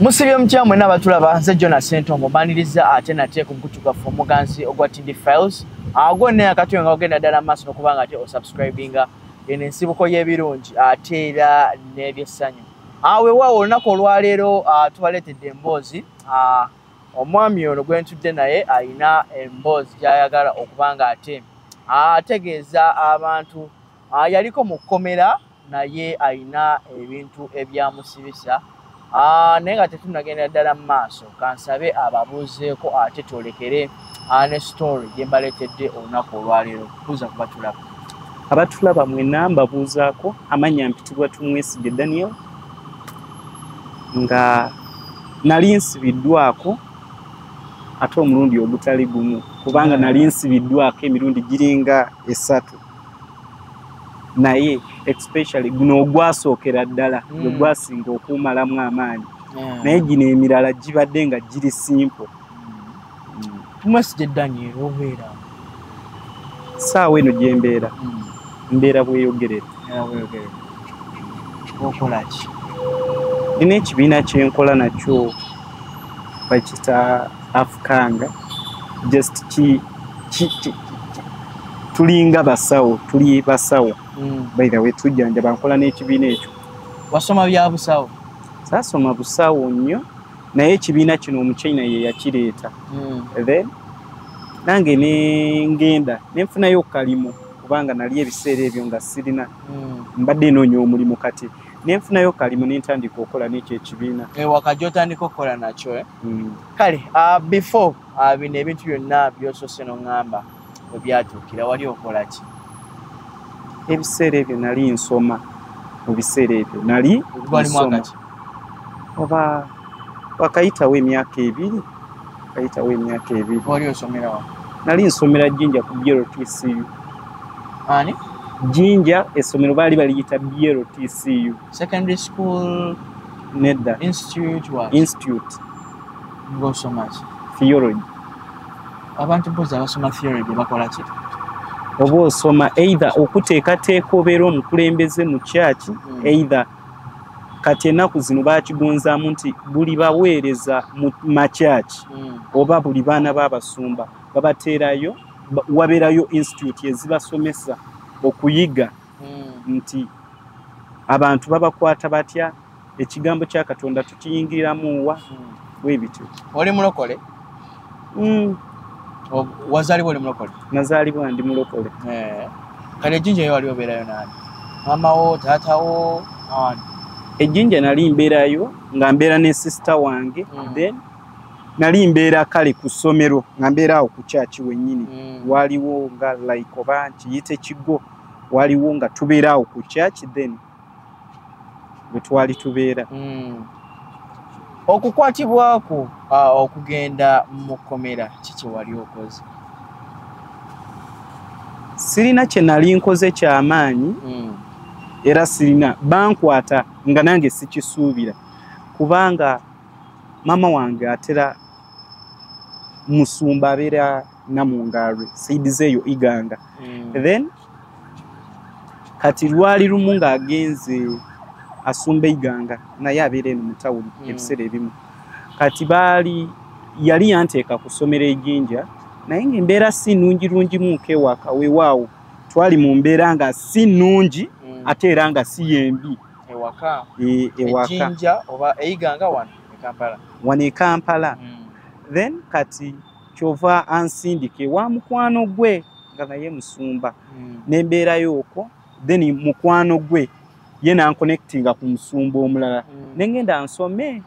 Musibye mukyamu n'abatulaba nze Jonas Ssentongo baniriza ate nate ku mukutukafu omuganzi ogwa TD Files agone akatwe nga ogenda ddala maaso n'okubanga ate osubscribinga eno ensibuko y'ebirungi ate era n'ebyessanyu weewaawo olunaku olwaleero tubaleetedde emboozi omwami ono gwe ntudde naye alina emboozi gy'ayagala okuba nga ate ategeeza abantu yaliko mu kkomera naye alina ebintu ebyamusibisa naye nga tetunagenda ddala mu maaso kansabe ababuuzeeko ate twolekere ne story gye mbaleetedde olunaku olwaleero buuza ku batulaba. Abatulaba mwena mbabuuzaako amannya mpitibwa Tumwesigye Daniel nga nali nsibiddwako ate omulundi ogutali gumu kubanga nali nsibiddwako emirundi giringa 3 naye especially guno ogwasookera ddala gwe gwasinga okumalamu amaanyi naye gino emirala gibadde nga giri simple. Tumwesigye Daniel obeera saawa eno gye mbeera mbeera bweyogerera. Okola ki? Nina ekibiina kyenkola nakyo bakita Afukanga just tulinga basawo tuli basawo by the way tujjanja nkola n'ekibiina ekyo. Wasoma bya busawo? Saasoma busawo nnyo naye ekibiina kino Omuchina ye yakireeta then nange ngenda nenfunayo kalimu kubanga nali ebiseera ebyo nga sirina mbadde noonya omulimu kati nenfunayo kalimu nentandika okukola n'ekyo ekibiina. Wakajja otandika okukola nakyo kale before bino ebintu byonna by'osoose n'oŋŋamba bwe byatuukira wali okola ki? Ebiseera ebyo nali nsoma. Mu biseera ebyo nali nsoma oba wakayitawo emyaka 2. Wali osomera wa? Nali nsomera Jinja ku BLTCU. Ani? Jinja essomero baali baliyita BLTCU. Secondary school? Nedda. Institute what? Institute. Ng'osoma ki? Theology. Abantu mpozi abasoma theology bakola ki? Oba osoma either okuteekateeka obeera omukulembeze mu church either kati ennaku zino baakigonzaamu nti buli baweereza mu makyaki oba buli baana b'abasumba babateerayo wabeerayo institute ezibasomesa okuyiga nti abantu babakwata batya ekigambo kya Katonda tukiyingiriramu wa bwebityo. Oli mulokole? Wazaalibwa oli mulokole? Nazaalibwa ndi mulokole. Kale ejjinja yo wali obeerayo nani? Mama wo, taata wo, ani? Ejjinja nali mbeerayo nga mbeera ne sister wange then nali mbeera kale ku ssomero nga mbeera awo ku kyaki wennyini waliwo nga like oba nkiyite kigo waliwo nga tubeera awo ku kyaki then bwe twali tubeera. Okukwatibwako okugenda mu kkomera kiki wali okoze? Sirina kye nali nkoze ky'amaanyi era sirina bankwata nga nange sikisuubira kubanga mama wange atera musumba abeera Namungalwe saidize eyo Iganga then kati lwali lumu ng'agenze asumba Iganga naye abeera eno mu tawuni ebiseera ebimu kati yali yanteeka kusomera Ejjinja naye ng'embeera si nnungirungi munkewaka weewaawo twali mu mbeera nga si nnungi ate era nga si yembi ewaka. Ejjinja oba Eiganga wano e Kampala? Wano e Kampala. Then kati kyova ansindike wa mukwano gwe nga naye musumba nembeerayo okwo then mukwano gwe ye nanconnectinga ku musumba omulala nengenda nsome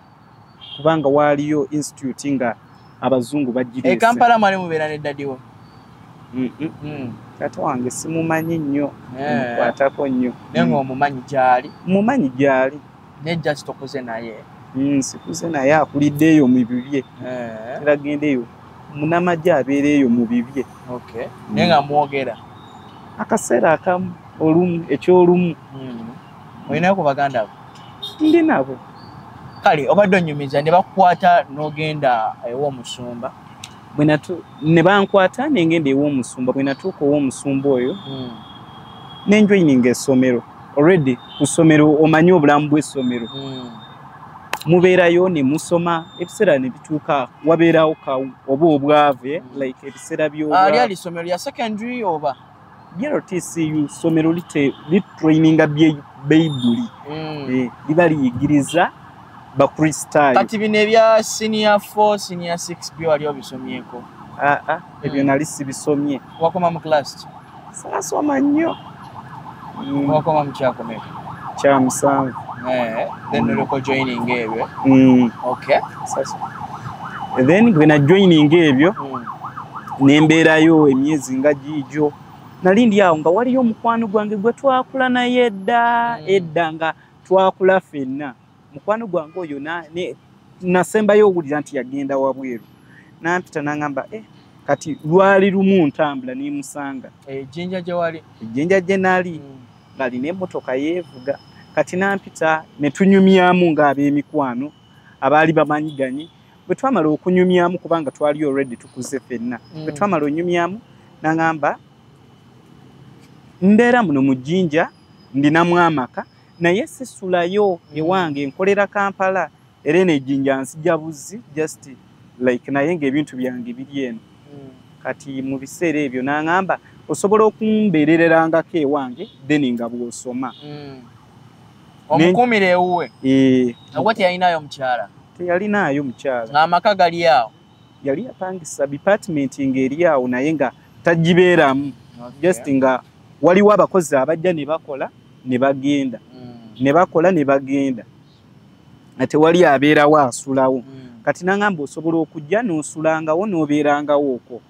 kubanga waaliyo institute nga abazungu bagireese. E Kampala mwali mubeera ne daddiwo? Taata wange simumanyi nnyo mukwatako nnyo. Naye ng'omumanyi gy'ali? Mumanyi gy'ali. Nejja sitokoze naye? Sikuze naye akulidde eyo mu bibye teragenda eyo munamagye abeera eyo mu bibye. Naye nga mwogera? Akaseera akamu olumu ekyolumu. Olinayo ku baganda bo? Ndi nabo. Kale obadde onyumiza ne bakukwata n'ogenda ew'omusumba? Ne bankwata nengenda ew'omusumba bwe natuuka ew'omusumba oyo nenjoyininga essomero already ku ssomero omanyi obulamu bw'essomero mubeerayo ne musoma ebiseera ne bituuka wabeerawo oba obwave like ebiseera ali ali somero lya secondary oba TCU somero litraininga Bayibuli liba liyigiriza bakristaayo kati bino ebya senior 4 senior 6 byo wali obisomyeko ebyo nali sibisomye wakoma mu class saasoma nnyo wakoma mu kyakomeka kya musanvu then oloko joining ebyo okay then gwe na joining ebyo nembeerayo emyezi nga giijo nali ndi awo nga waliyo omukwano gwange gwe twakula naye edda nga twakula ffenna mukwano gwange oyo nasembayo owulira nti yagenda wabweru nampita nangamba kati lwali lumu ntambula nemusanga ejjinja gye wali ejjinja gye nali ng'alina emmotoka yeevuga kati nampita ne tunyumyamu ng'ab'emikwano abaali bamanyiganye bwe twamala okunyumyamu kubanga twali already tukuze ffenna bwe twamala onyumyamu nangamba mbeera muno mu jjinja ndinamu amaka naye sisulayo ewange nkolera Kampala era eno ejjinja nsijja buzzi just like naye ng'ebintu byange biri eno kati mu biseera ebyo nangamba osobola okumbeerererangako ewange then nga bw'osoma omukumire ewuwe ogwe teyalinayo mukyala teyalinayo mukyala ng'amaka gali awo yali yapangisa department ng'eri awo naye nga tagibeeramu just nga waliwo abakozi abajja ne bakola ne bagenda ne bakola ne bagenda ate wali abeerawo asulawo kati nangamba osobola okujja n'osulangawo n'obeerangawo okwo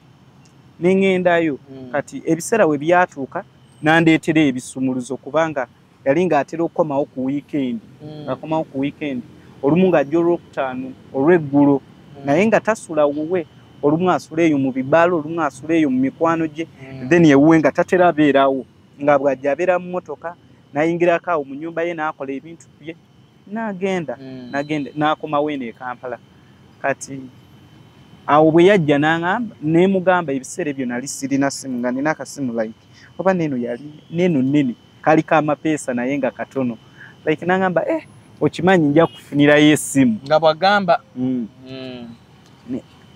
nengendayo kati ebiseera we byatuuka nandeetera ebisumuluzo kubanga yali ng'atera okukomawo ku weekend ng'akomawo ku weekend olumu ng'ajja olwokutaano olw'eggulo naye nga tasula wuwe olumu asula eyo mu bibalo olumu asula eyo mu mikwano gye then ewuwe nga tatera abeerawo nga bw'ajja abeera mu mmotoka nayingirako awo mu nnyumba ye n'akola ebintu bye n'agenda n'akomawo eno e Kampala kati awo bwe yajja nemugamba ebiseera ebyo nali sirina simu nga nina akasimu like oba neno yali neno nnene kaliko amapeesa naye nga katono like nangamba okimanyi nja kufunirayo essimu nga bwagamba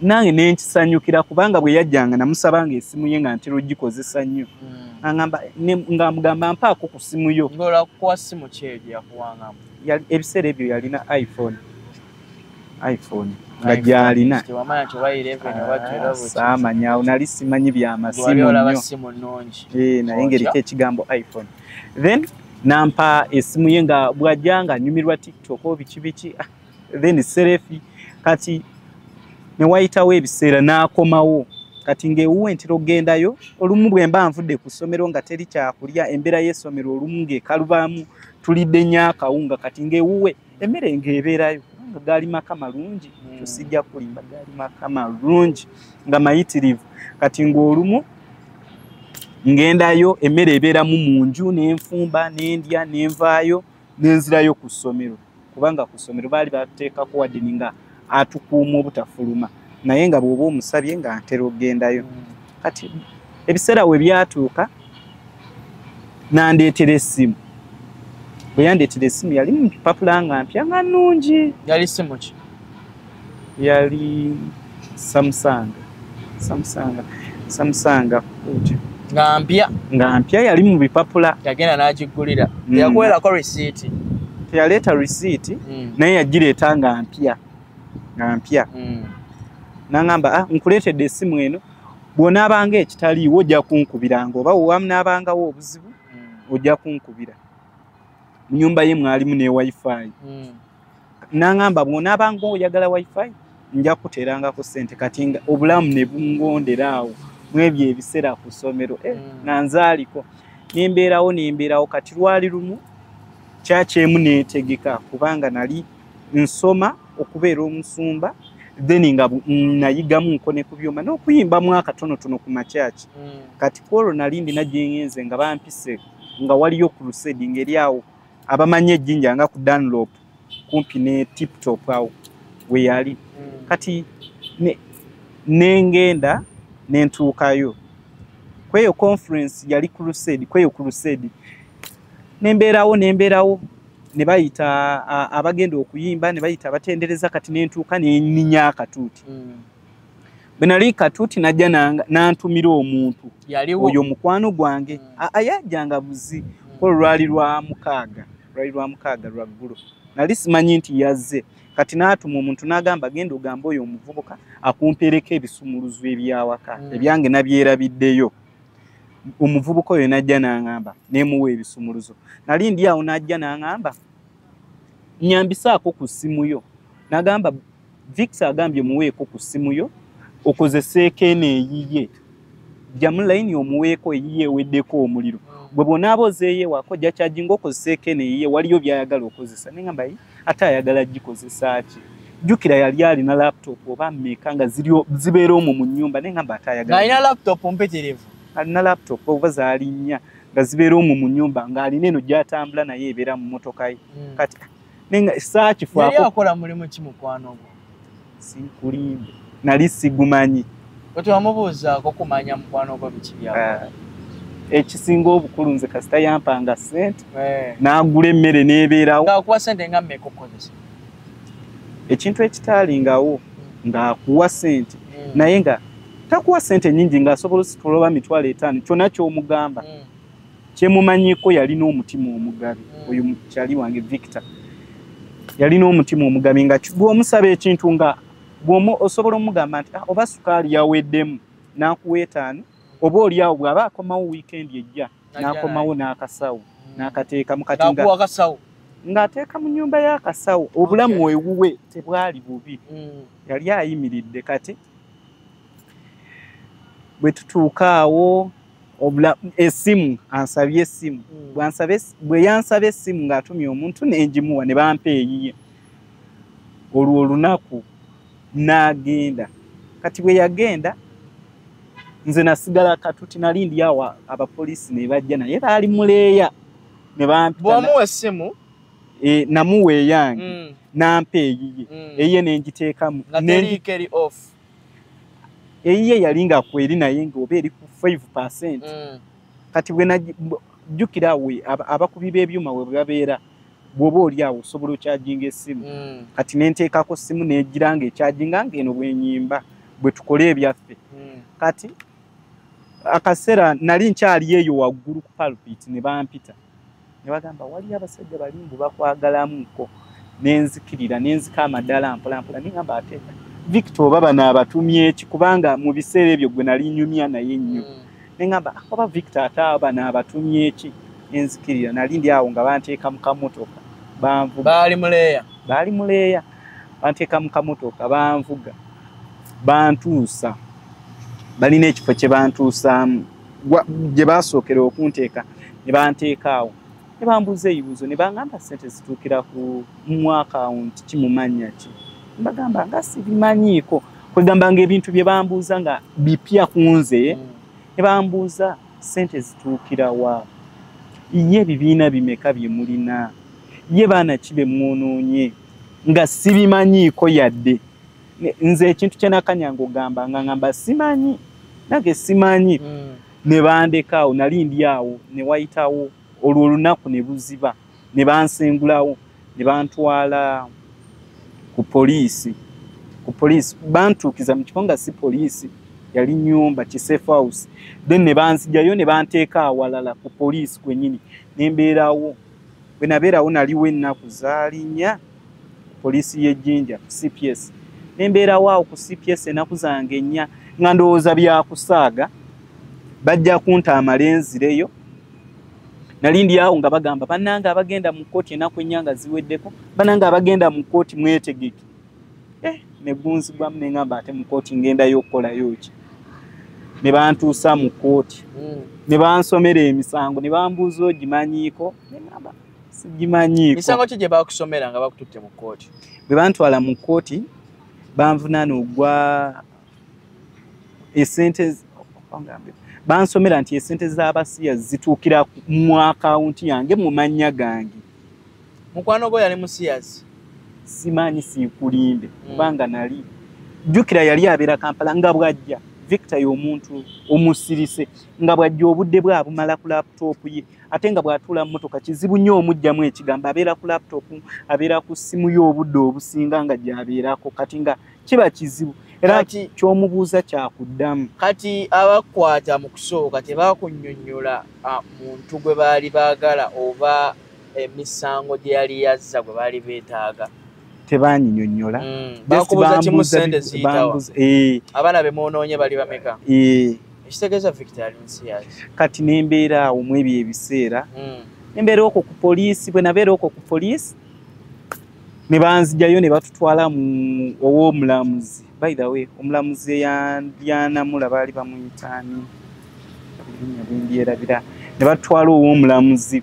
nange nenkisanyukira kubanga bwe yajjanga namusabanga essimu ye nga ntera ogikozesa nnyo nga mugamba mpaako ku ssimu yo ng'olakuwa ssimu kyeri yakuwangamu ebiseera ebyo yalina iphone nga gyalina saamanya awo nali simanyi byamasimu nnyo naye ngeriko ekigambo iphone then nampa essimu ye nga bw'ajja nga nyumirwa tiktok o biki then serefi kati ne wayitawo ebiseera n'akomawo kati ng'ewuwe ntera okugendayo olumu bwe mba nvudde ku ssomero nga teri kyakulya embeera y'essomero olumu ng'ekalubaamu tulidde nnyo akawunga kati ng'ewuwe emmere ng'ebeerayo nga gaali maka malungi tusijja kulimba gaali maka malungi nga mayitirivu kati ng'olumu ngendayo emmere ebeeramu mu nju n'enfumba n'endya n'envaayo n'enzirayo ku ssomero kubanga ku ssomero baali bateekako wadeni nga atukuuma obutafuluma naye nga bw'oba omusabye nga ntera okugendayo kati ebiseera we byatuuka nandeetera essimu bwe yandeetera essimu yali mu bipapula nga mpya nga nnungi yali simu ki yali Samsung nga mpya yali mu bipapula yagenda n'agigulira yakuweerako risiiti teyaleeta risiiti naye yagireeta nga mpya nangamba nkuleetedde essimu eno bw'onaabanga ekitaliiwo ojja kunkubiranga oba wamnaabangawo obuzibu ojja kunkubira mu nnyumba ye mwalimu ne wifi nangamba bw'onaabanga oyagala wifi nja kuteerangako ssente kati nga obulamu ne bungondera awo mu ebyo ebiseera ku ssomero nga nzaaliko nembeerawo kati lwali lumu kyakyemu neetegeka kubanga nali nsoma okubeera omusumba then nga nayigamu nkone ku byuma n'okuyimbamu akatonotono ku makyaki kati kwolwo nali ndina gyengenze nga bampise nga waliyo crusade ngeri awo abamanyi ejjinja nga ku Dunlop kumpi ne Tiptop awo we yali kati nengenda nentuukayo kweyo conference yali crusade nembeerawo ne bayita abagenda okuyimba ne bayita abatendereza kati nentuuka neninya akatuuti bwe nali katuuti najja nantumira omuntu oyo mukwano gwange ayajjanga buzi ko lwali lwa mukaaga lwa ggulo nali simanyi nti yazze kati naatuma omuntu n'agamba genda ogamba oyo omuvubuka akumpereko ebisumuluzo ebyawaka ebyange nabyerabiddeyo omuvubuka oyo najja n'aŋŋamba nemuwa ebisumuluzo nali ndi awo najja n'aŋŋamba nyambisaako ku ssimu yo n'agamba Victor agambye muweeko ku ssimu yo okozeseeko eno eyiye jjamu layini omuweeko eyiye eweddeko omuliro bwe bonaaba ozeeyewaako jakyajinga okozeseeko eno eyiye waliyo byayagala okozesa neŋŋamba ate ayagala gikozesa ki jjukira yali alina laptop oba mmeka nga zibeera omwo mu nnyumba neŋŋamba ate ayagala alina laptop mpitirivu alina laptop oba zaali nnya nga zibeera omwo mu nnyumba ng'alina eno gy'atambula naye ebeera mu mmotoka ye kati saakifaako yali akola mulimu ki mukwano gwo sinkulimbe nali sigumanyi wetwamubuuzaako kumanya mukwano gwo biki byako ekisinga obukulu nze kasita yampanga ssente n'agula emmere n'ebeerawo ng'akuwa ssente nga mmeka okukozesa ekintu ekitaalingawo ng'akuwa ssente naye nga takuwa ssente nnyingi ng'asobola osituloba 5,000 kyonna ky'omugamba kyemumanyiiko yalina omutima omugabi oyo mukyali wange Victor yalina omutima omugabi nga bw'omusaba ekintu nga osobola omugamba nti oba sukaali yaweddemu n'akuwa 5 oba oli awo bw'aba akomawo wiikendi ejja n'akomawo n'akasawo n'akateeka mu kati ng'ateeka mu nnyumba y'akasawo obulamu ewuwe tebwali bubi yali ayimiridde kati bwe tutuuka awo essimu ansabye essimu bwe yansaba essimu ng'atumye omuntu n'enjimuwa ne bampa eyiye olwo olunaku n'agenda kati bwe yagenda nze nasigala katuti nali ndi awo abapoliisi ne bajja naye baali muleeya ne bampita bw'omuwa essimu namuwa eyange nampa eyiye eyiye n'engiteekamu eyiye yali nga kweri naye ng'oba eri ku 5%. Kati bwe najjukira we abakubi b'ebyuma we babeera bw'oba oli awo osobola okyajinga essimu kati nenteekako essimu n'egira ng'ekyajinga ng'eno bwenyimba bwe tukole ebyaffe kati akaseera nali nkyali eyo waggulu ku pulpit ne bampita ne bagamba waliyo abasajja balimbu bakwagalamuko nenzikirira nenzika amaddala mpolampola ningamba ate Victor baba n'abatumye eki kubanga mu biseera ebyo gwe nali nyumya naye nnyo nengamba oba Victor ate aba n'abatumye eki nenzikirira nali ndi awo nga banteeka mu kamotoka banvuga baali muleeya banteeka mu kamotoka banvuga bantuusa balina ekifo kye bantuusaamu gye basookera okunteeka ne banteeka awo ne bambuuza ebibuuzo ne bangamba ssente zituukira mu akawunti kimumanya ki mbagamba nga sibimanyiiko kwegamba ng'ebintu bye bambuuza nga bipya ku nze ne bambuuza ssente zituukira wa ye ebibiina bimeka bye mulina ye baana ki be mwonoonye nga sibimanyiiko yadde nze ekintu kye nakanyanga ogamba nga ngamba simanyi nange simanyi ne bandeka awo nali ndi awo ne wayitawo olwo olunaku ne buziba ne bansengulawo ne bantwala ku poliisi bantuukiza mu kifo nga si poliisi yali nnyumba ki safe house then ne banzijayo ne banteeka awalala ku poliisi kwennyini ne mbeerawo bwe nabeerawo naliwo ennaku zaali nnya poliisi y'ejjinja ku CPS ne mbeerawo awo ku CPS ennaku zange nnya nga ndowooza byakusaaga bajja kuntaamala enzireyo nali ndi awo nga bagamba bannange abagenda mu kkooti ennaku ennyanga ziweddeko bannange abagenda mu kkooti mwetegeke ne gunzigwamu ne ngamba ate mu kkooti ngendayo okukolayo ki ne bantuusa mu kkooti ne bansomera emisango ne bambuuza ogimanyiiko ne ngamba sigimanyiiko. Misango ki gye bakusomera nga bakututte mu kkooti? Bwe bantwala mu kkooti banvunaana ogwa esente bansomera nti esente z'abasiya zituukira mu akawunti yange mu mannya gange. Mukwano gwo yali musiyazi? Simanyi siikulimbe kubanga nali jjukira yali abeera Kampala nga bwajja Victor y'omuntu omusirise nga bwajja obudde bwe abumala ku laptop ye ate nga bw'atuula mu motoka kizibu nnyo omugyamu ekigambo abeera ku laptop abeera ku ssimu y'obudde obusinga nga gy'abeerako kati nga kiba kizibu era ky'omubuuza kyakuddamu. Kati abakwata mu kusooka tebaakunnyonnyola muntu gwe baali baagala oba emisango gye yali yazza gwe baali beetaaga? Tebaanyinyonnyola. Bakubuuza kimu ssente ziyitawa? Abaana be mwonoonye bali bameka? Ekitegeeza Victor yali musiyazi. Kati n'embeera awo mu ebyo ebiseera nembeera okwo ku poliisi bwe nabeera okwo ku poliisi ne banzijjayo ne batutwala mu ow'omulamuzi. By the way, omulamuzi yanamula baali bamuyitaani bindierabira ne batwala ow'omulamuzi.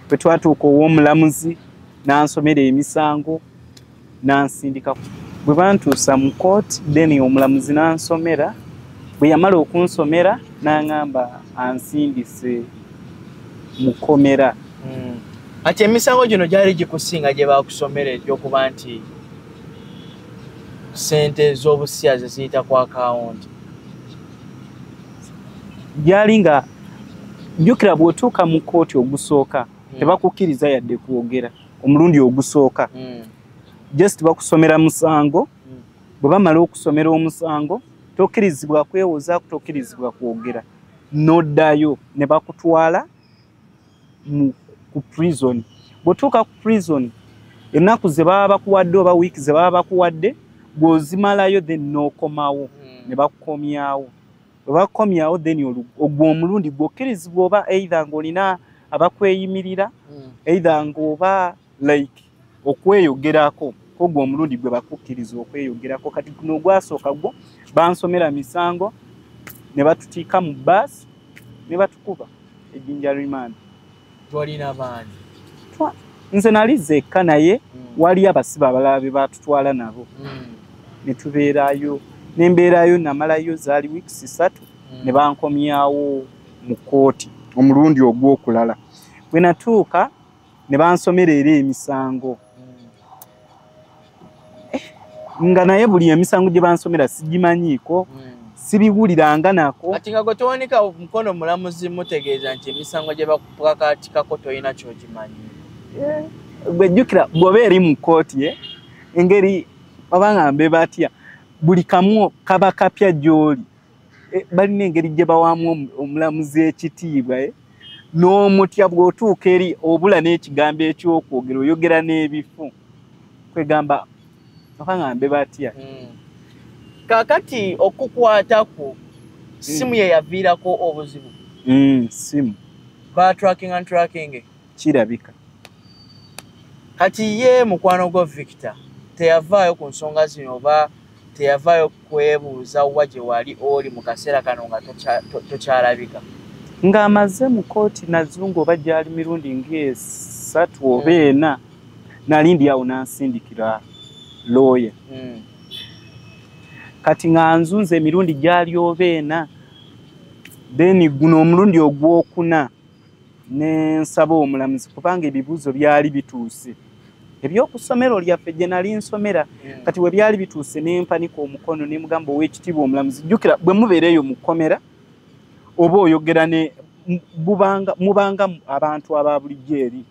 Bwe twatuuka ow'omulamuzi n'ansomera emisango n'ansindika. Bwe bantuusa mu kooti then omulamuzi n'ansomera. Bwe yamala okunsomera n'aŋŋamba ansindise mu kkomera. Ati emisango gino gyali gikusinga gye baakusomera egy'okuba nti ssente z'obusiyazi ziyita ku akawunti? Gyali nga jjukira bw'otuuka mu kooti ogusooka tebakukkiriza yadde kwogera omulundi ogusooka. Just bakusomera musango. Bwe bamala okusomera omusango tokkirizibwa kwewoza tokkirizibwa kwogera n'oddayo ne bakutwala ku prison. Bw'otuuka ku prison ennaku ze baba bakuwadde oba wiiki ze baba bakuwadde bw'ozimalayo then n'okomawo ne bakukomyawo. Bwe bakukomyawo then ogwo omulundi gw'okkirizibwa oba either ng'olina abakweyimirira either ng'oba like okweyogerako ogwo omulundi gwe bakukkiriza okweyogerako. Kati guno ogwasooka gwo bansomera misango ne batutiika mu baasi ne batukuba ejjinja remand. Twalina baani? Nze nali zekka naye wali abasibe abalala be batutwala nabo ne tubeerayo n'embeerayo namalayo zaali wiikisi 3 ne bankomyawo mu kooti omulundi ogw'okulala. Bwe natuuka ne bansomera era emisango nga naye buli emisango gye bansomera sigimanyiiko sibiwuliranga nako. Ati nga gwe towanika mukono mulamuzi mutegeeza nti emisango gye bakupakaatikako tolina ky'ogimanyi? Gwe jjukira bw'oba eri mu kooti engeri babaŋŋambe batya buli kamu kaba kapya gy'oli. Balina engeri gye bawaamu omulamuzi ekitiibwa n'omutya bw'otuuka eri obula n'ekigambo ekyokwogera oyogera n'ebifu kwegamba babaŋŋambe batya. Kaakati okukwatako simu ye yaviirako obuzibu? Simu tracking kirabika. Kati ye mukwano gwa Victor teyavaayo ku nsonga zino oba teyavaayo kwebuuza wa gye wali oli mu kaseera kano nga tokyalabika? Ng'amaze mu kooti Nazungu oba gyali mirundi nga 3 oba 4 nalindi awo n'ansindikira lawyer. Kati nga nzunze emirundi gyali oba 4 then guno omulundi ogwokuna ne nsaba omulamuzi kubanga ebibuuzo byali bituuse. Ebyokusomero lyaffe gye nali nsomera kati we byali bituuse ne mpanika omukono ne mugamba ow'ekitiibwa omulamuzi jjukira bwe mubeereeyo mu kkomera oba oyogera ne mubanga abantu aba bulijjo eri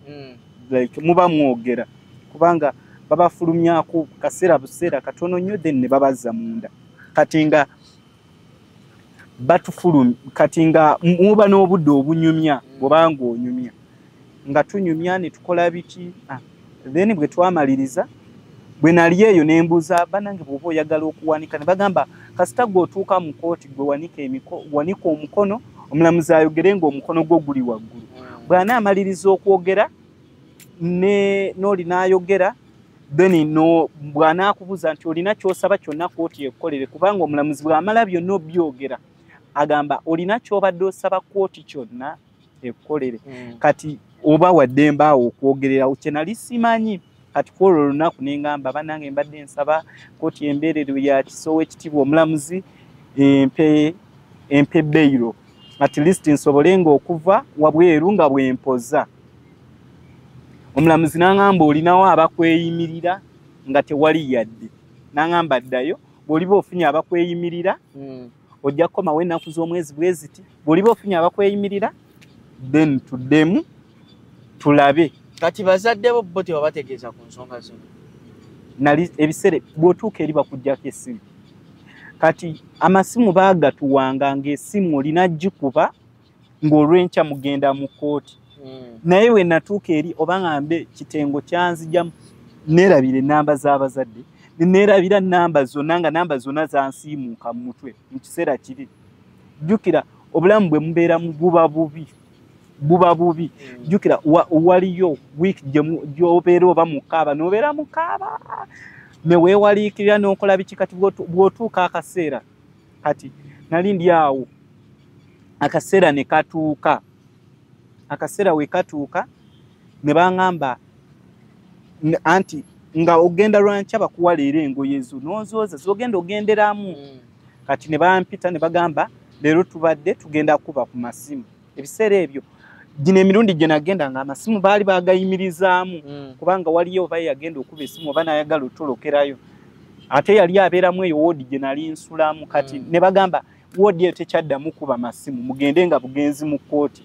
like muba mwogera kubanga babafulumyako kaseera buseera katono nnyo then ne babazza munda. Kati nga batufulumya kati nga muba n'obudde obunyumya bw'obanga onyumya nga tunyumya ne tukola biki. Then bwe twamaliriza bwe nali eyo ne mbuuza bannange bw'oba oyagala okuwanika ne bagamba kasita gw'otuuka mu kooti gwe wanika omukono omulamuzi ayogere ng'omukono gwo guli waggulu. Bw'anaamaliriza okwogera n'oli n'ayogera then bw'anaakubuuza nti olina ky'osaba kyonna kooti ekkolere kubanga omulamuzi bw'amala byonna obyogera agamba olina ky'obadde osaba kooti kyonna ekkolere. Kati oba waddembe awo okwogerera kye nali simanyi. Kati kwolwo olunaku ne ngamba bannange mbadde nsaba kooti embeerero ya Kisowe ekitiibwa omulamuzi empe beyiro at least nsobole ng'okuva wabweru nga bwempoza. Omulamuzi n'aŋŋamba olinawo abakweyimirira nga tewali yadde. N'aŋŋamba ddayo bw'oliba ofunye abakweyimirira ojja kukomawo ennaku z'omwezi bwe ziti bw'oliba ofunye abakweyimirira then tuddemu tulabe. Kati bazadde bo tebabategeeza ku nsonga zino. Nali ebiseera bw'otuuka eri bakuggyako essimu. Kati amasimu baagatuwanga ng'essimu olina gikuba ng'olwenkya mugenda mu kkooti. Naye we natuuka eri oba ngambe kitengo kyanzijamu neerabira ennamba z'abazadde neerabira nnamba zonna nga nnamba zonna zansiimuuka mu mutwe mu kiseera kiri. Jjukira obulamu bwe mubeeramu buba bubi. Jjukira waliyo wiiki gy'obeera oba mukaaba n'obeera mukaaba ne weewaliikirira n'okola biki. Kati bw'otuuka akaseera kati nali ndi awo akaseera ne katuuka. Akaseera we katuuka ne baŋŋamba anti nga ogenda lwankya bakuwa leero engoye zo n'ozooza z'ogenda ogenderamu. Kati ne bampita ne bagamba leero tubadde tugenda kuba ku masimu. Ebiseera ebyo gino emirundi gye nagenda nga amasimu baali bagayimirizaamu kubanga waliyo oba yagenda okuba essimu oba nayagala otolokerayo. Ate yali abeeramu eyo woodi gye nali nsulamu. Kati ne bagamba woodi eyo tekyaddamu kuba masimu mugende nga bugenzi mu kkooti.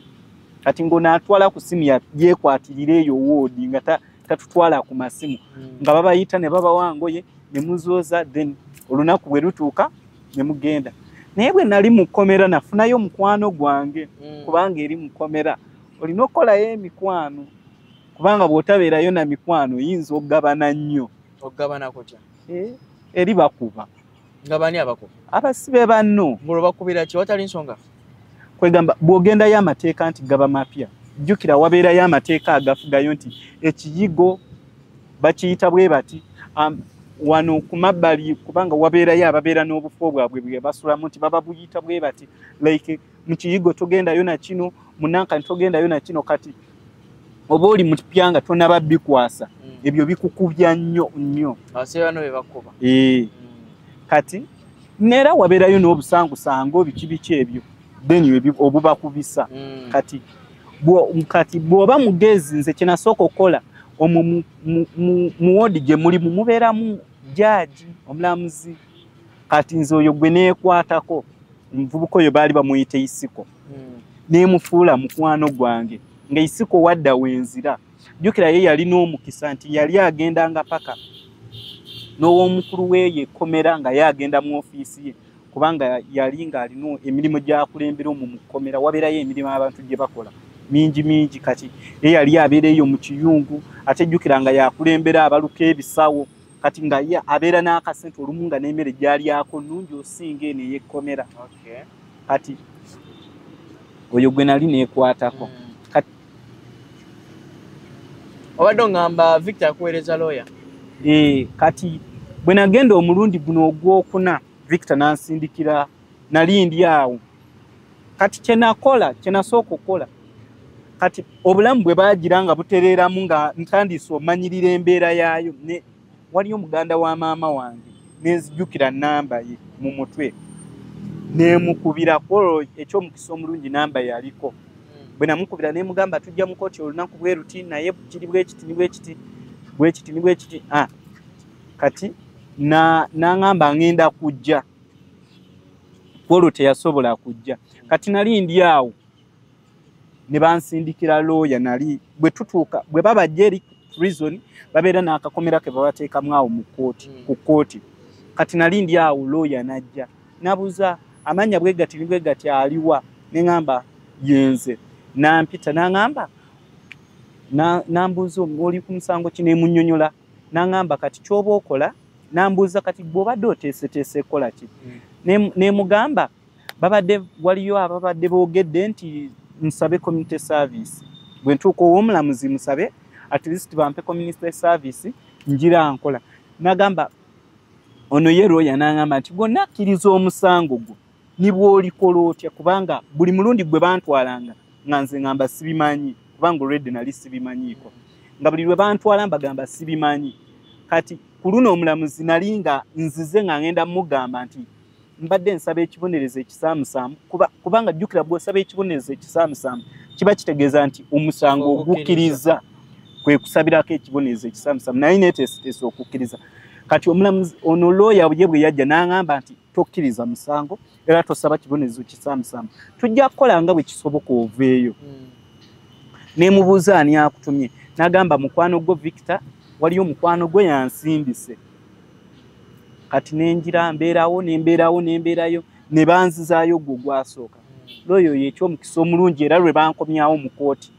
Kati ng'onaatwala ku simu yeekwatirira eyo woodi nga tatutwala ku masimu nga babayita ne babawa ngoye ne muzooza then olunaku bwe lutuuka ne mugenda. Naye bwe nali mu kkomera nafunayo mukwano gwange kubanga eri mu kkomera olina okukolayo emikwano kubanga bw'otabeerayo na mikwano yinza okugabana nnyo. Okugabana kutya? Eri bakuba. Nga bani abakuba? Abasibe banno. Ng'olwo bakubira ki watali nsonga? Kwegamba bw'ogendayo amateeka nti gaba mapya. Jjukira wabeerayo amateeka agafugayo nti ekiyigo bakiyita bwe bati wano ku mabbali kubanga wabeerayo ababeera n'obufo bwabwe bwe basulamu nti baba buyita bwe bati like mu kiyigo togendayo na kino munankani togendayo na kino. Kati oba oli mu pyanga tonaba bikwasa ebyo bikukubya nnyo. Abasibe bano be bakuba. Kati neera wabeerayo n'obusangusango biki ebyo then obubakubisa. Kati bw'oba mugezi nze kye nasooka okukola omwo mu woodi gye mulimu mubeeramu jaaji omulamuzi. Kati nze oyo gwe neekwatako omuvubuka oyo baali bamuyita Isiko neemufuula mukwano gwange nga Isiko wadda wenzira. Jjukira ye yali n'omukisa nti yali agendanga paka n'ow'omukulu weeye ekkomera nga ye agenda mu ofiisi ye kubanga yali ng'alina emirimu gy'akulembera omwo mu kkomera wabeerayo emirimu abantu gye bakola mingi. Kati ye yali abeereyo mu kiyungu ate jjukira nga yakulembera abaluka ebisawo. Kati nga ye abeera n'akasente olumu nga n'emmere gy'alyako nnungi osinga eno ey'ekkomera. Kati oyo gwe nali neekwatako. Obadde ngamba Victor akuweereza lawyer? Kati bwe nagenda omulundi guno ogwokuna Victor nansindikira nali ndi awo. Kati kye nasooka okukola kati obulamu bwe baagira nga butereeramu nga ntandise omanyirira embeera yaayo. Waliyo muganda wa maama wange nenzijjukira nnamba ye mu mutwe neemukubira olwo ekyomukisa omulungi nnamba yaliko. Bwe namukubira neemugamba tujja mu kkooti olunaku bwe ruti naye kiri bwe kiti. Kati n'aŋŋamba ngenda kujja olwo teyasobola kujja. Kati nali ndi awo ne bansindikira lawyer. Nali bwe tutuuka bwe babajja eri prison babeera n'akakomera ke babateekamu awo ku kkooti. Kati nali ndi awo lawyer najja nabuuza amanya bwe gati aliwa ne ŋŋamba yenze. Nampita n'aŋŋamba nambuuza oli ku musango ki neemunnyonnyola. N'aŋŋamba kati ky'oba okola nambuuza kati bw'obadde oteeseteese kola ki. Neemugamba waliyo ababadde boogedde nti nsabe community service. Bwe ntuuka ow'omulamuzi musabe at least bampe community service njira nkola. Nagamba ono ye lawyer n'aŋŋamba nti gonna akkiriza omusango gwo ni bw'olikola otya kubanga buli mulundi gwe bantwalanga nga nze ngamba sibimanyi kubanga already nali sibimanyiiko. Nga buli lwe bantwala mbagamba sibimanyi. Kati ku luno omulamuzi nali nga nzize nga ngenda mugamba nti mbadde nsaba ekibonerezo ekisaamusaamu kubanga jjukira bw'osaba ekibonerezo ekisaamusaamu kiba kitegeeza nti omusango ogukkiriza kwe kusabirako ekibonerezo ekisaamusaamu naye neeteeseteese okukkiriza. kati omulamuzi ono lawyer bwe yajja n'angamba nti tokkiriza musango era tosaba kibonezo kisamusamba tujja kukola nga bwe kisoboka oveeyo ne mubuuza ani akutumye n'agamba mukwano gwo Victor waliyo mukwano gwe yansimbise kati nenjira mbeerayo ne banzizaayo gwo gwasooka lawyer yekyomukisa omulungi era lwe bankomyawo mu kooti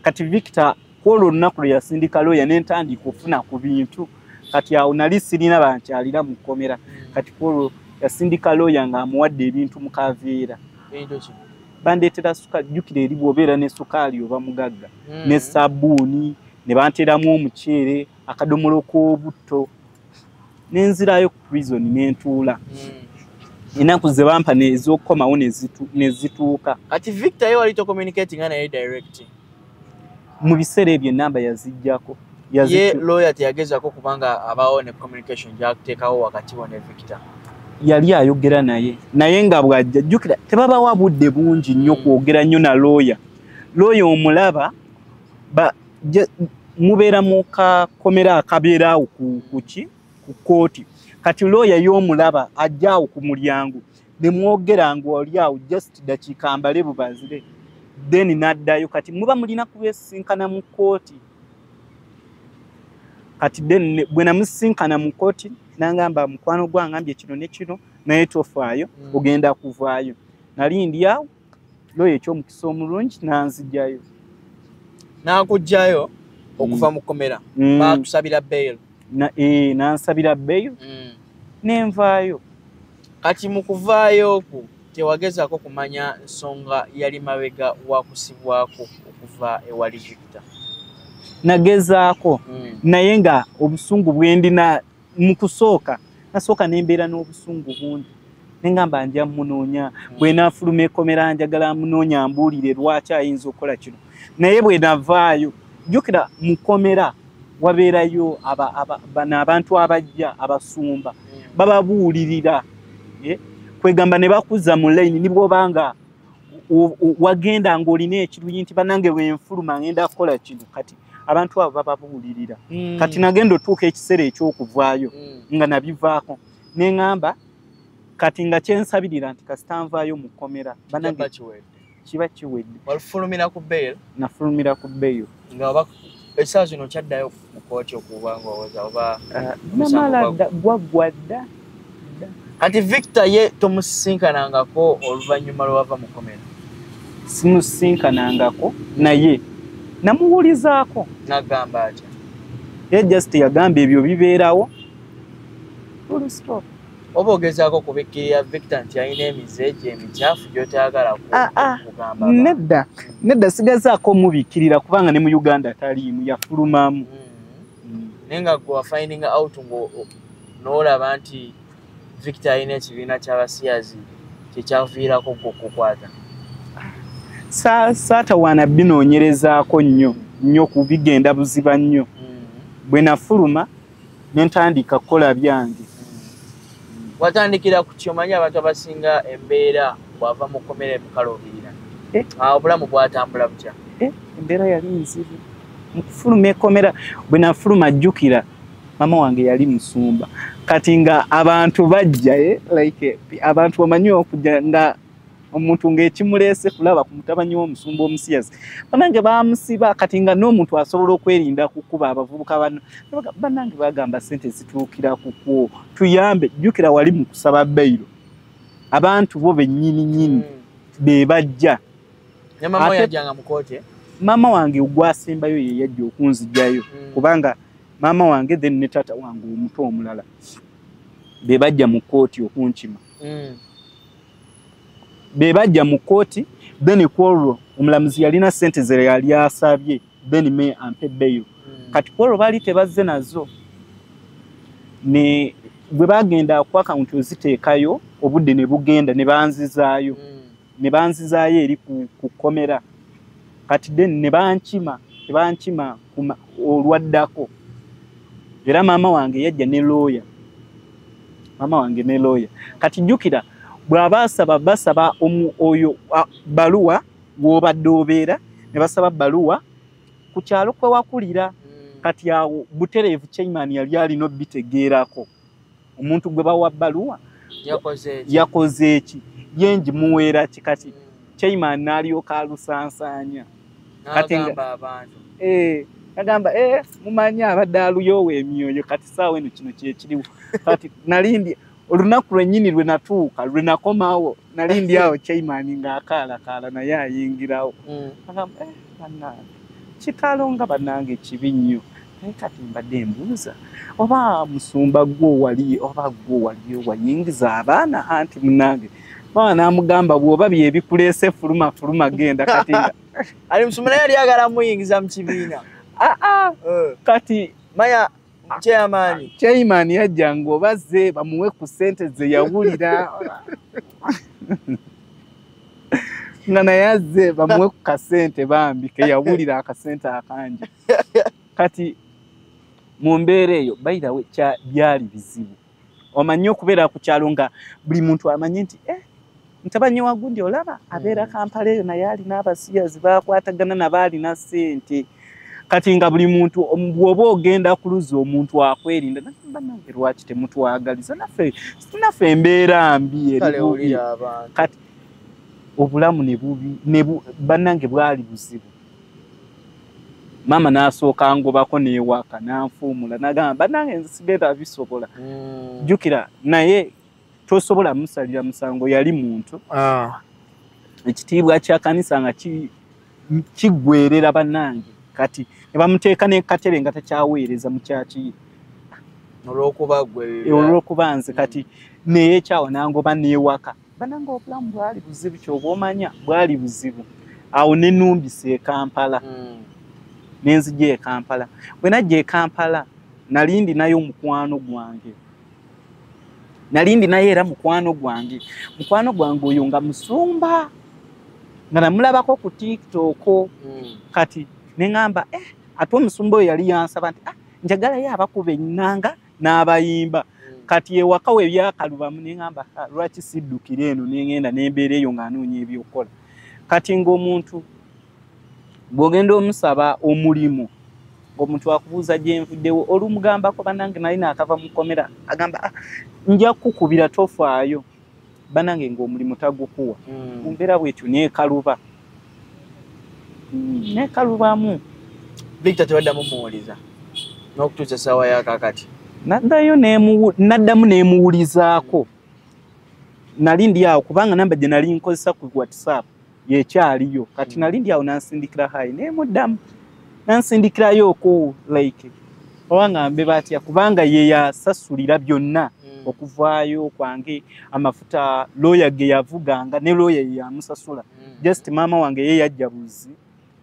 kati Victor kwolwo olunaku lwe yasindika lawyer n'entandika okufuna ku bintu kati awo nali sirina bankyalira mu kkomera kati kwolwo yasindika lawyer ng'amuwadde ebintu mu kaveera bandeetera sukaali jjukira eri bw'obeera ne sukaali oba mugagga ne sabbuuni ne banteeramu omuceere akadomolo k'obutto nenzirayo ku prison n'entuula ennaku ze bampa ez'okukomawo ne zituuka kati Victor ye wali communicating naye direct mu biseera ebyo ennamba yaziggyako ye lawyer teyagezako kubanga abawo ne communication gyakuteekawo wakati wo ne Victor yali ayogera naye nga bw'ajja jjukira tebabawa budde bungi nnyo kwogera nnyo na lawyer omulaba mubeera mu kakomera akabeera awo ku kooti kati lawyer y'omulaba ajja awo ku mulyango ne mwogera ng'oli awo just dakiika mbale bubazire then n'addayo kati muba mulina kubesinkana mu kooti kati then bwe namusinkana mu kooti nangamba mukwano gwangambye kino ne kino naye tofaayo ogenda kuvaayo nali ndi awo lawyer ekyomukisa omulungi nanzijjayo n'akugjayo okuva mu kkomera baakusabira bail nansabira bail nenvaayo kati mu kuvaayo okwo tewagezako kumanya nsonga yali mabega wakusibwako okuva ewali Victor nagezaako naye nga obusungu bwendina mu kusooka nasooka nembeera n'obusungu bundi nengamba nja munoonya bwe naafuluma ekkomera njagala munoonya mbuulire lwaki ayinza okukola kino naye bwe navaayo jjukira mu kkomera wabeerayo bano abantu abajja abasumba bababuulirira kwegamba ne bakuza mu layini nibwobanga wagenda ng'olina ekiruyi nti banange bwenfuluma ngenda kukola kino kati abantu abo bababuulirira kati nagenda otuuka ekiseera ekyokuvaayo nga nabivaako neŋŋamba kati nga kyensabirira nti kasitanvaayo mu kkomera banange kiba kiwedde walufulumira ku bail nafulumira ku bail nga essaawa zino kyaddayo mu kooti okuba ng'owoza oba namala gwaggwadda kati Victor ye tomusinkanangako oluvannyuma lwava mu kkomera simusinkanangako naye namuwulizaako nagamba atya ye just yagamba ebyo bibeerawo oba ogezaako kubikkirira Victor nti alina emizeegi emikyafu gy'otayagala kugamba nedda sigazaako mubikkirira kubanga ne mu Uganda taliimu yafulumamu naye nga gwe wafindinga out n'olaba nti Victor alina ekibiina ky'abasiyazi kyekyaviirako gwe okukwata saatawaana binoonyerezaako nnyo kubigenda buziba nnyo bwe nafuluma ne ntandika kukola byange watandikira ku kyomanyi abantu abasinga embeera bwava mu kkomera emukaluubirira obulamu bwatambula butya embeera yali nzibu mu kufuluma ekkomera bwe nafuluma jjukira mama wange yali musumba kati nga abantu bajja abantu bamanyi okujja nga omuntu ng'ekimuleese kulaba ku mutabanyi w'omusumba omusiyazi banange bamusiba kati nga n'omuntu asobola okwerinda kukuba abavubuka banange bagamba sente zituukira kukwo tuyambe jjukira wali mu kusaba bayiro abantu bo bennyini be bajja mama yajjanga mu kooti mama wange ogwasembayo ye yajja okunzijjayo kubanga mama wange then ne taata wange omuto omulala be bajja mu kooti okunkima be bajja mu kooti then kwolwo omulamuzi yalina sente ze yali asabye then me ampe bail kati kwolwo baali tebazze nazo ne bwe bagenda ku akaunti oziteekayo obudde ne bugenda ne banzizaayo eri ku kkomera kati then ne bankima olwaddako era maama wange yajja ne lawyer kati jjukira bw'abasaba basaba oyo baluwa w'obadde obeera ne basaba baluwa ku kyalo kwe wakulira kati awo butereevu Chairman yali alina bitegeerako omuntu gwe bawa bbaluwa yakoze eki yenji muweera kikati Chairman n'alyoka alusansanya kati abantu agamba mumanyi abadde aluyoowa emyoyo kati saawa eno kino kyekiriwo kati nalindi olunaku lwennyini lwe natuuka lwe nakomawo nalindi awo Chairman ng'akaalakaala naye ayingirawo agamba bannange kitalo nga bannange kibi nnyo naye kati mbadde mbuuza oba musumba gwo wali oba gwo waliyo wayingiza abaana anti munnange mama n'amugamba bw'oba byebikuleese fuluma genda kati ali musumba naye yali agala muyingiza mu kibiina kati maya Chairman yajjanga obazze bamuwe ku ssente ze yawulira nga naye azze bamuwe ku kasente bambi ke yawulira akasente akangi kati mu mbeera eyo bayirawe byali bizibu omanyi okubeera ku kyalo nga buli muntu amanyi nti ntabanyi wa gundi olaba abeera Kampala eyo naye alina abasiyazi bakwatagana nabaalina ssente kati nga buli muntu bw'oba ogenda kuluza omuntu akwerinda bannange lwaki temutwagaliza naffe embeera mbi eri kati obulamu ne bubi bannange bwali buzibu mama n'asooka ngobako n'ewaka n'anfuumula n'agamba bannange nze sigenda bisobola jjukira naye tosobola musalira musango yali muntu ekitiibwa kya kanisa nga kiggwerera bannange kati ne bamuteeka n'ekatebe nga takyaweereza mu kyaki olw'okuba nze kati naye ekyawo nangoba n'ewaka bannange obulamu bwali buzibu kyoba omanya bwali buzibu awo ne numbisa e Kampala nenzija e Kampala bwe najja e Kampala nalindi nayo mukwano gwange era mukwano gwange oyo nga musumba nga namulabako ku TikTok kati neŋŋamba ate omusumba oyo yali yansaba nti njagalayo abakuba ennanga n'abayimba kati ewaka we byakalubamu neŋŋamba lwaki siddukira eno neŋŋenda n'embeera eyo ng'anoonya ebyokukola kati ng'omuntu bw'ogenda omusaba omulimu ng'omuntu akubuuza gye nvuddewo olumugambako bannange nali naakava mu kkomera agamba nja kukubira tofaayo bannange ng'omulimu tagukuwa mu mbeera bwetyo neekalubamu Victor tebaddamu muwuliza n'okutuusa essaawa yakakati naddamu neemuwulizaako nali ndi awo kubanga namba gye nali nkozesa ku WhatsApp yekyaliyo kati nali ndi awo nansindikira hayi neemuddamu nansindikirayooko like obanga mbe batya kubanga ye yasasulira byonna okuvaayo kwange amafuta lawyer ge yavuganga ne lawyer ye yamusasula just maama wange ye yajja buzi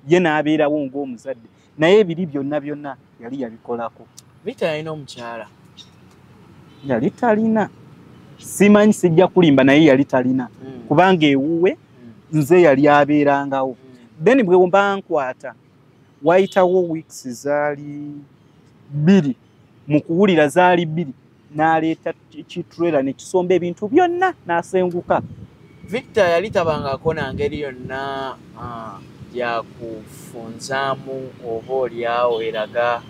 ye n'abeerawo ng'omuzadde naye ebiri byonna yali yabikolako Victor yalina omukyala yali talina simanyi sijja kulimba naye yali talina kubanga ewuwe nze yali abeerangawo then bwe mba nkwata wayitawo weeks zaali 2 mu kuwulira zaali 2 n'aleeta kitrailer ne kisomba ebintu byonna n'asenguka Victor yali tabangako na ngeri yonna yakufunzaamu oba oliawo eraga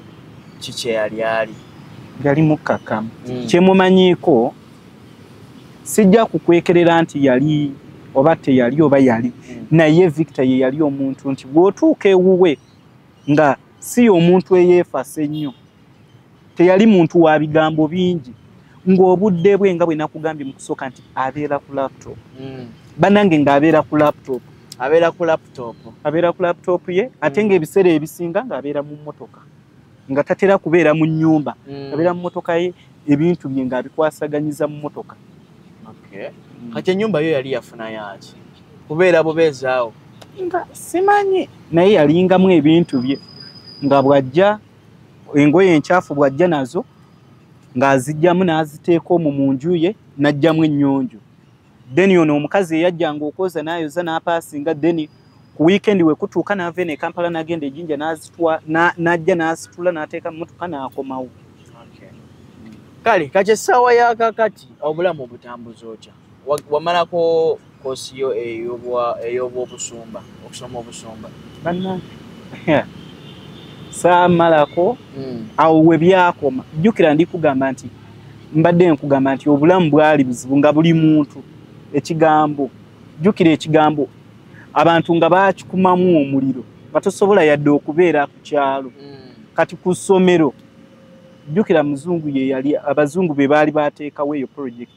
kiki yali mukkakkamu kyemumanyiiko sijja kukwekerera nti yali oba teyali oba yali naye Victor ye yali omuntu nti bw'otuuka ewuwe nga si omuntu eyeefasa ennyo teyali muntu wa bigambo bingi ng'obudde bwe nga bwe nakugambye mu kusooka nti abeera ku laptop bannange ng'abeera ku laptop abeera ku laptop ye ate ng'ebiseera ebisinga ng'abeera mu mmotoka nga tatera kubeera mu nnyumba abeera mu mmotoka ye ebintu bye ng'abikwasaganyiza mu mmotoka kati ennyumba yo yali yafuna yaki kubeera bubeezaawo nga simanyi naye yalingamu ebintu bye nga bw'ajja engoye enkyafu bw'ajja nazo ng'azijjamu n'aziteeka omwo mu nju ye n'ajjamu ennyonjo then ono omukazi eyajjanga okwoza n'ayoza n'apaasinga then ku weekend we kutuuka n'ava eno e Kampala n'agenda ejjinja n'ajja n'asitula n'ateeka mu mmotoka n'akomawo kale kati essaawa yakakati obulamu obutambuza otya wamalako koosiyo ey'obwobusumba okusoma obusumba saamalako awo we byakoma. Jjukira ndikugamba nti mbadde nkugamba nti obulamu bwali buzibu nga buli muntu ekigambo jjukira ekigambo abantu nga bakikumamu omuliro batosobola yadde okubeera ku kyalo kati ku ssomero jjukira muzungu ye yali abazungu be baali bateekawo eyo project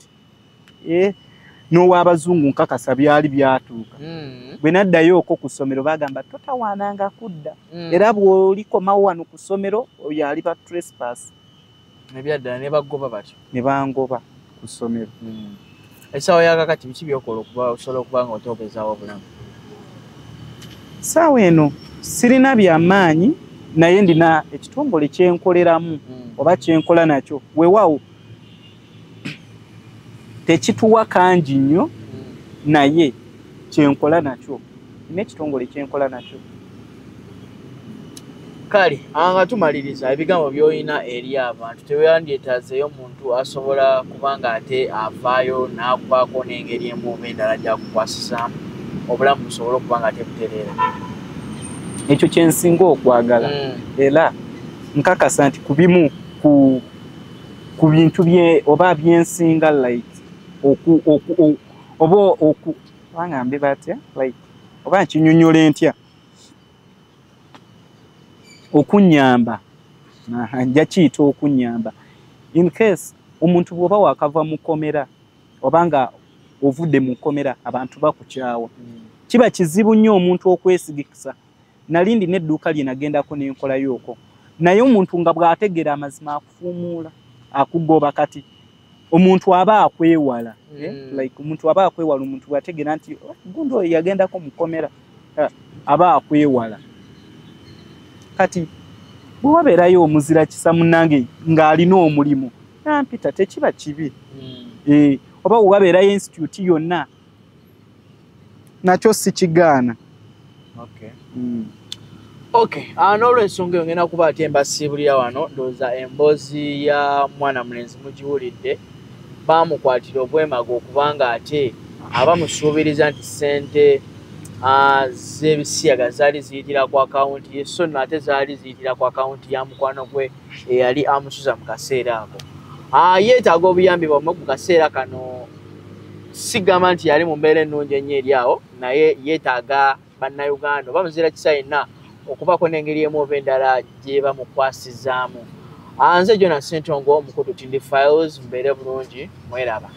n'ow'abazungu nkakasa byali byatuuka bwe naddayo ku ssomero bagamba totawaananga kudda era bw'olikomawo wano ku ssomero oyo ali ba trespass nebyaddala ne bagoba batyo ne bangoba ku ssomero. Essaawa ya kakati biki byokola osobola okuba nga oteobezaawo obulamu? Ssaawa eno sirina byamaanyi naye ndina ekitongole kyenkoleramu oba kyenkola nakyo weewaawo tekituwa kangi nnyo naye kyenkola nakyo n'ekitongole kyenkola nakyo. Kale nga tumaliriza ebigambo by'olina eri abantu teweyandyetaazeeyo omuntu asobola kubanga ate avaayo n'akubaako n'engeri emu oba endala gy'akukwasizaamu obulamu busobole okuba nga ate butereera. Ekyo kyensinga okwagala era nkakasa nti ku bimu ku bintu oba byensinga like oba bangambe batya like oba nkinyonyola ntya okunyamba nja kiyita okunyamba in case omuntu bw'oba wakava mu kkomera oba nga ovudde mu kkomera abantu bakukyawa kiba kizibu nnyo omuntu okwesigikisa. Nalindi n'edduuka lye nagendako n'enkolayooko naye omuntu nga bw'ategeera amazima akufuumuula akugoba kati omuntu aba akwewala like omuntu aba akwewala omuntu bw'ategeera nti gundi oyo yagendako mu kkomera aba akwewala. Kati bwe wabeerayo omuzira kisa munnange ng'alina omulimu nampita tekiba kibi oba bwe wabeerayo institute yonna nakyo si kigaana. N'olwensonga eyo ngenda kuba ate mbasiibulira wano ndowooza emboozi ya mwana mulenzi mugiwulidde baamukwatira obwemago okubanga ate abamusuubiriza nti ssente z'ebisiyaga zaali ziyitira ku akawunti ye so nno ate zaali ziyitira ku akawunti ya mukwano gwe eyali amusuza mu kaseera ako. Yeetaaga obuyambi bwamwe ku kaseera kano sigamba nti yali mu mbeera ennungi ennyo eri awo naye yeetaaga bannayuganda oba muzira kisa yenna okubaako n'engeri emu oba endala gye bamukwasizaamu. Nze Jonas Ssentongo Mukutu Tindi Files mbeere bulungi mweraba.